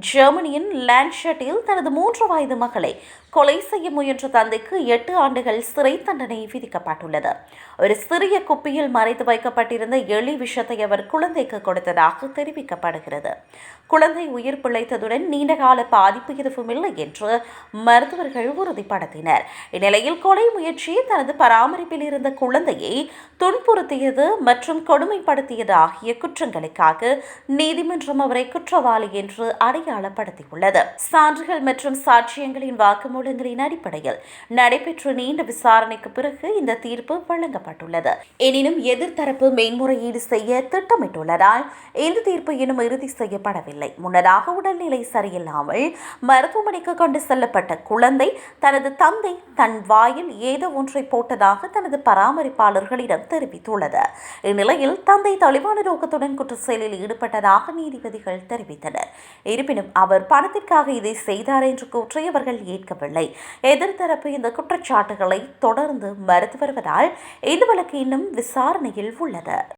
ஜெர்மனியின் லாண்ட்ஷட்டில் தனது 3 வயது மகளை கொலை செய்ய முயன்ற தந்தைக்கு 8 ஆண்டுகள் சிறை தண்டனை விதிக்கப்பட்டுள்ளது. ஒரு சிறிய குப்பியில் மறைத்து வைக்கப்பட்டிருந்த எலி விஷத்தை அவர் குழந்தைக்கு கொடுத்ததாக தெரிவிக்கப்படுகிறது. குழந்தை உயிர் பிழைத்ததுடன் நீண்டகால பாதிப்பு எதுவும் இல்லை என்று மருத்துவர்கள் உறுதிப்படுத்தினர். இந்நிலையில் கொலை முயற்சி, தனது பராமரிப்பில் இருந்த குழந்தையை துன்புறுத்தியது மற்றும் கொடுமைப்படுத்தியது ஆகிய குற்றங்களுக்காக நீதிமன்றம் அவரை குற்றவாளி என்று அடையாளப்படுத்தியுள்ளது. சான்றுகள் மற்றும் சாட்சியங்களின் வாக்குமூலங்களின் அடிப்படையில் நடைபெற்ற நீண்ட விசாரணைக்கு பிறகு இந்த தீர்ப்பு வழங்கப்பட்டுள்ளது. எனினும் எதிர்த்தரப்பு மேன்முறையீடு செய்ய திட்டமிட்டுள்ளதால் இந்த தீர்ப்பு இன்னும் இறுதி செய்யப்படவில்லை. முன்னதாக உடல்நிலை சரியில்லாமல் மருத்துவமனைக்கு கொண்டு செல்லப்பட்ட குழந்தை தனது தந்தை தன் வாயில் ஏதோ ஒன்றை போட்டதாக தனது பராமரிப்பாளர்களிடம் தெரிவித்துள்ளது. இந்நிலையில் தந்தை தெளிவான நோக்கத்துடன் குற்ற செயலில் ஈடுபட்டதாக நீதிபதிகள் தெரிவித்தனர். இருப்பினும் அவர் பணத்திற்காக இதை செய்தார் என்று கூற்றை அவர்கள் ஏற்கவில்லை. எதிர்த்தரப்பு இந்த குற்றச்சாட்டுகளை தொடர்ந்து மறுத்து வருவதால் இந்த வழக்கு இன்னும் விசாரணையில் உள்ளது.